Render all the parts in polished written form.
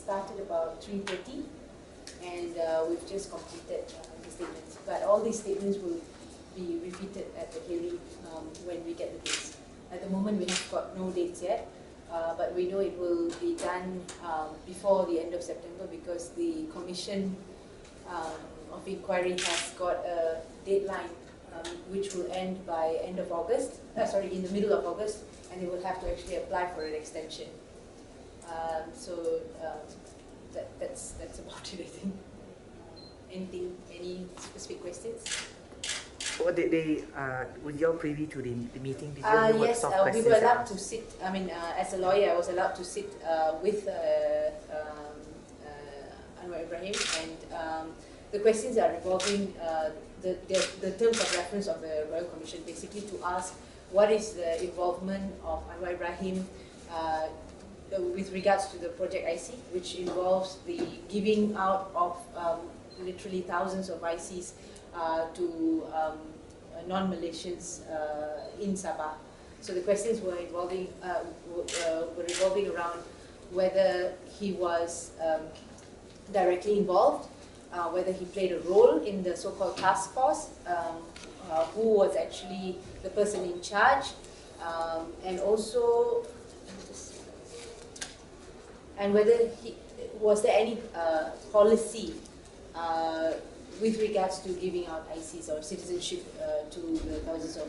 started about 3:30, and we've just completed the statements. But all these statements will be repeated at the hearing when we get the dates. At the moment, we have got no dates yet, but we know it will be done before the end of September, because the Commission of Inquiry has got a deadline which will end by end of August, in the middle of August, and they will have to actually apply for an extension. That's about it, I think. Any specific questions? What did they, were you all privy to the meeting? Did you know what yes, sort of we were allowed to sit, as a lawyer, I was allowed to sit with Anwar Ibrahim, and the questions are revolving the terms of reference of the Royal Commission, basically to ask what is the involvement of Anwar Ibrahim with regards to the Project IC, which involves the giving out of literally thousands of ICs to non-Malaysians in Sabah. So the questions were revolving around whether he was directly involved, whether he played a role in the so-called task force, who was actually the person in charge, and also, and whether was there any policy with regards to giving out ICs or citizenship to the thousands of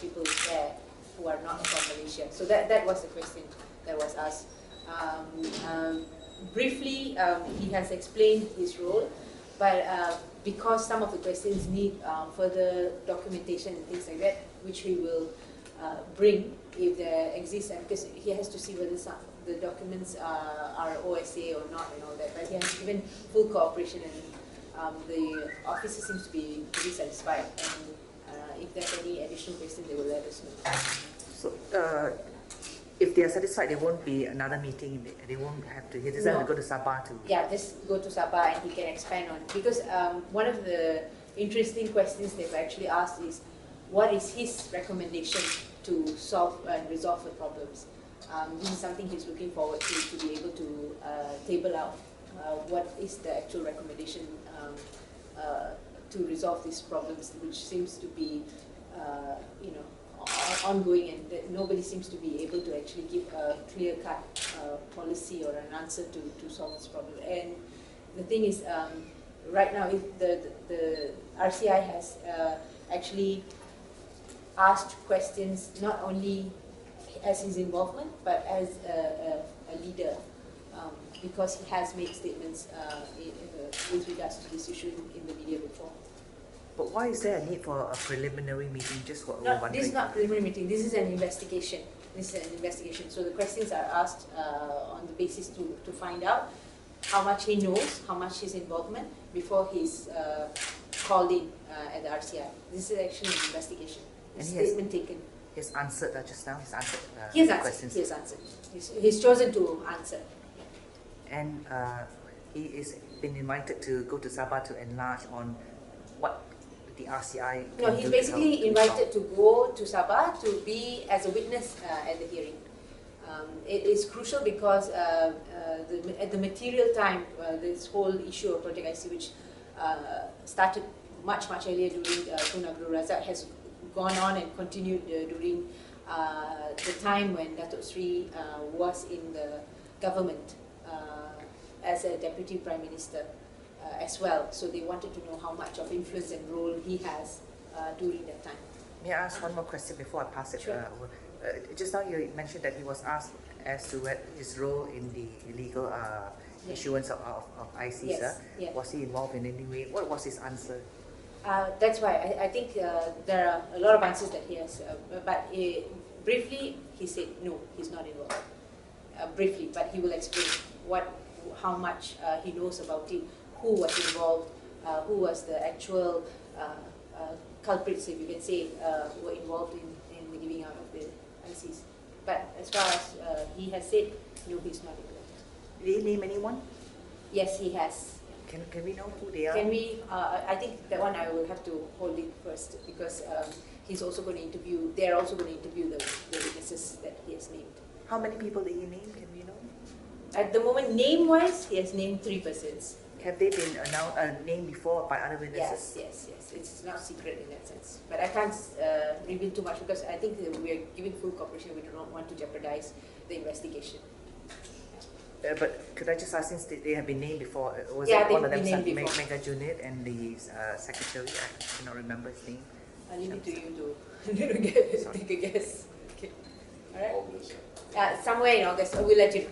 people there who are not from Malaysia. So that was the question that was asked. Briefly, he has explained his role, but because some of the questions need further documentation and things like that, which we will bring if there exists, and because he has to see whether the documents are OSA or not and all that, but he has given full cooperation, and the officer seems to be pretty satisfied, and if there are any additional questions, they will let us know. So, if they are satisfied, there won't be another meeting. They won't have to. He doesn't have to go to Sabah to. Yeah, just go to Sabah, and he can expand on, because one of the interesting questions they've actually asked is, what is his recommendation to solve and resolve the problems? This is something he's looking forward to be able to table out what is the actual recommendation to resolve these problems, which seems to be, ongoing, and that nobody seems to be able to actually give a clear-cut policy or an answer to solve this problem. And the thing is, right now, if the RCI has actually asked questions not only as his involvement, but as a leader, because he has made statements with regards to this issue in the media before. But why is there a need for a preliminary meeting? Just what No, this is not preliminary meeting. This is an investigation. So the questions are asked on the basis to find out how much he knows, how much his involvement before he's called in at the RCI. This is actually an investigation. A statement taken. He's answered just now. He's answered questions. He has answered. He's chosen to answer. And he is been invited to go to Sabah to enlarge on what the RCI. No, he's basically invited to go to Sabah to be as a witness at the hearing. It is crucial because at the material time, this whole issue of Project IC, which started much earlier during Tun Abdul Razak, has gone on and continued during the time when Datuk Sri was in the government as a Deputy Prime Minister as well. So they wanted to know how much of influence and role he has during that time. May I ask one more question before I pass it over? Just now you mentioned that he was asked as to what his role in the illegal issuance of ICs. Yes. Was he involved in any way? What was his answer? That's why I think there are a lot of answers that he has, but briefly he said no, he's not involved. Briefly, but he will explain how much he knows about it, who was involved, who was the actual culprits, if you can say, who were involved in the giving out of the ICs. But as far as he has said, no, he's not involved. Did he name anyone? Yes, he has. Can we know who they are? Can we? I think that one I will have to hold it first, because he's also going to interview. They are also going to interview the witnesses that he has named. How many people did he name? Can we know? At the moment, name-wise, he has named 3 persons. Have they been named before by other witnesses? Yes. It's not secret in that sense. But I can't reveal too much because I think we are giving full cooperation. We do not want to jeopardize the investigation. But could I just ask, since they have been named before, was Yeah, it one of they've them, been named Mega Junit and the secretary? I cannot remember his name. I'll leave it to you to take a guess. Okay. Alright? Somewhere in August. We'll let you know.